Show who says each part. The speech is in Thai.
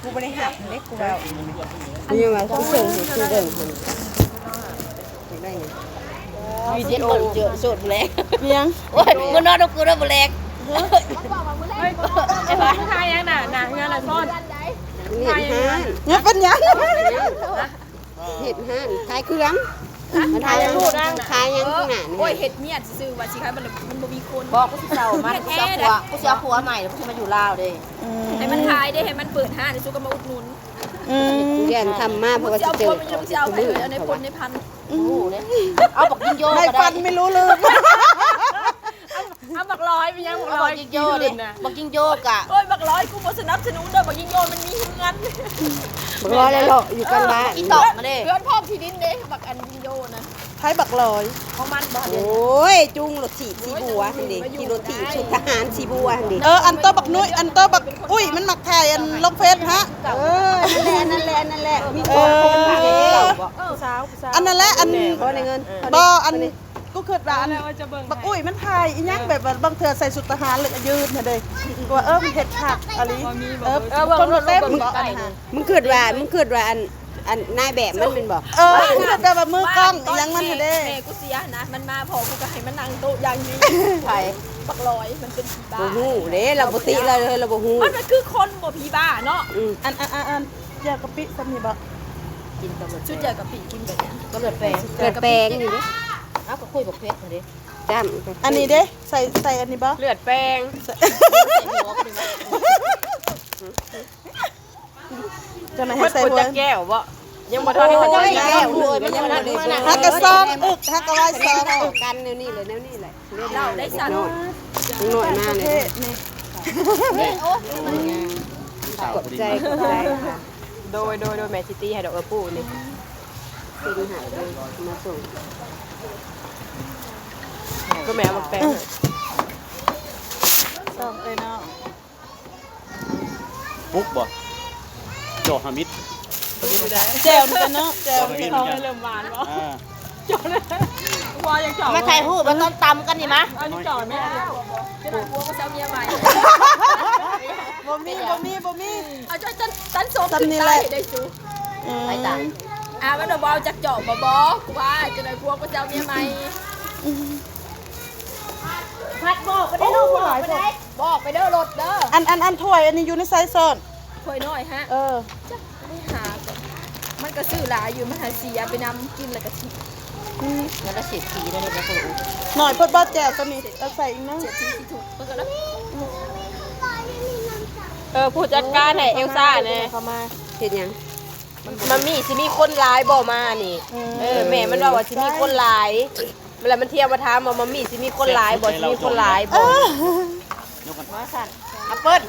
Speaker 1: กูไม่ได้หักเล็กกูแล้ว
Speaker 2: มีมาต้องเชิงให้คือเดิมมันได้ไงมีเจ็ดโอเจอสดแรงยังโอ้ยมึงนอนดูกูแล้วแรง
Speaker 1: ไอ้บ้าทายยังน่ะหนังยังน่ะซ่อน
Speaker 2: เห็ดห้านเนี่ยเป็นยังเห็ดห้านขายเครื่องมันขายยังพูดนะขายยังขนาดนี้
Speaker 3: โอ้ยเห็ดเมียดซื้อว่าสิคะมันบ่มีคน
Speaker 2: บอกกูสิเศร้ามันกูจะผัวใหม่กูจะมาอยู่ลาวเด้
Speaker 3: ให้มันขายได้ให้มันเปิดห้างในซุกก็มาอุดหนุน
Speaker 2: แย่ทำมากเพราะว่า
Speaker 3: จะ
Speaker 2: จะ
Speaker 3: เอา
Speaker 2: เจ
Speaker 3: ค
Speaker 2: อน
Speaker 3: มันจะเอาไปเอาในพลในพัน
Speaker 2: เอาบอกยิงโย
Speaker 1: ใน
Speaker 2: ก็
Speaker 1: ฟั
Speaker 2: ได้
Speaker 1: นไม่รู้เลย
Speaker 3: เอาบักร้อยไปยังบัก
Speaker 2: เอา
Speaker 3: ร้
Speaker 2: บ
Speaker 3: อ
Speaker 2: อย กยิงโยดิบอกยิงโยกะ
Speaker 3: โอ้ยบักร้อยกูบ่สนับสนุนเด้อบักยิงโยมันมีเงิน
Speaker 2: บอกรอเลยหรออยู่กันบ้านอีตอกมาเด้
Speaker 3: เพื่อนพ่อที่ดินเด้บักอันยิงโยนะ
Speaker 1: ไทยบักลอย
Speaker 3: ของมันบ่
Speaker 2: โอ้ยจุงรถถีบสีบัวหันดิขี่รถถีบชุดทหารสีบัวหันดิ
Speaker 1: อันโตบักนุ้ยอันโตบักอุ้ยมันมักถ่ายอันลงเฟซฮะ
Speaker 2: นั่นแหละมี
Speaker 3: สาว
Speaker 1: อันนั้นแหละอัน
Speaker 2: เพราะในเงิน
Speaker 1: บ่อันกูคิดว่าอันบักอุ้ยมันถ่ายอีหยังแบบว่าบางเทื่อใส่ชุดทหารแล้วก็ยืนน่ะเด้กูว่ามันเฮ็ดคักอะไรคนบ่เต็มบ่อันหา
Speaker 2: มึงคิดว่าอันนายแบบมันเป็นบอก
Speaker 1: คือแบบว่ามือกล้องอีหยังมันน่ะเด้
Speaker 3: แม่กูเสียนะมันมาพอกูก็ให้มันนั่งโต๊ะอย่างนี้
Speaker 2: ไผ
Speaker 3: บักร้อยมันเป็นผีบ้า
Speaker 2: บ่ฮู้เด้เราบ่ติเลยเราบ่ฮู้
Speaker 3: มันคือคนบ่ผีบ้าเนาะ
Speaker 1: อันอยากกะปิซ้ำนี่บ่
Speaker 2: กินกับ
Speaker 3: ชุดเจอกับผีกินแบบนี้
Speaker 2: ก็เลือดแปลงเลือดแปลงนี่เด้อ้าวก็คุยบอกเพชรเด้จ้ำ
Speaker 1: อันนี้เด้ใส่อันนี้บ่
Speaker 3: เลือดแป้ง
Speaker 1: จะไหนให้ใส่หัว
Speaker 3: แก้วบ่ยังบ่ทันได้
Speaker 2: โอ้ย
Speaker 3: แก้
Speaker 2: แก้
Speaker 3: ว
Speaker 2: วเลยมันยังบ่ได้
Speaker 1: ฮักกะซองอึกฮักกะไว้ซองอึก
Speaker 2: กันแนวนี้เลยแนวนี้เลย
Speaker 3: เราได้สั่น
Speaker 2: น้อยน้อยมาก
Speaker 1: ประ
Speaker 2: เล
Speaker 1: เท
Speaker 2: ย
Speaker 1: ศนี่
Speaker 2: กดใจค่ะ
Speaker 3: โดยแมนซิตี้ให้ดอกปูนี่
Speaker 2: ซื้อหาเลยมาส่ง
Speaker 3: ก็แม่มาแป้ง
Speaker 1: ซองเอ้ยเนาะ
Speaker 4: ปุ๊กบ่โจฮามิด
Speaker 1: แจ่วนี่กันเนาะแจ่ว
Speaker 4: ฮามิด
Speaker 3: เขาเริ่มหวานบ่
Speaker 4: อ่า
Speaker 3: วอยังเจาะ
Speaker 2: มาถ่ายรูปมาต้มตำกันนี่มะ
Speaker 3: อันนี้เจาะไม่ได้จะได้พัวก็เจ้าเมียใหม่
Speaker 1: บ่มี
Speaker 3: เอาจ้อยตันโซม
Speaker 1: ตำนี่แหละ
Speaker 3: ได้จู
Speaker 2: ไปต่าง
Speaker 3: มันเบาๆจากเจาะบ่กูว่าจะได้พัวก็เจ้าเมียใหม่
Speaker 2: พัดบอกก็ได้ลูกบอกก็ได้
Speaker 3: บอกไปเด้อรถเด้อ
Speaker 1: อันถ้วยอันนี้อยู่ในไซส์ซ้อน
Speaker 3: ถ้วยน้อยฮะ จ้ะไม่หาก่อนมันก็ซื้อหลายอยู่มันหาเสียไปนำกินแล้วก็ทิ้ง
Speaker 2: แล้วก็เสียสีได้เลยนะคุณ
Speaker 1: หน่อยเพิ่นบ่แจ่วตัวนี้เอาใส่อีกเนาะ
Speaker 3: เสียทิ้งที่ถูกมันก็แล้ว
Speaker 5: ผู้จัดการให้เอลซ่าเนี่ย
Speaker 1: เข้ามา
Speaker 2: เห็นยัง
Speaker 5: มันมีสิมีคนร้ายบ่มานี่แม่มันว่าสิมีคนร้ายเวลามันเที่ยวมาถามว่ามันมีสิมีคนร้ายบ่สิมีคนร้ายบ่
Speaker 4: ยกกัน
Speaker 2: มาสั่นอัปเปิ้ล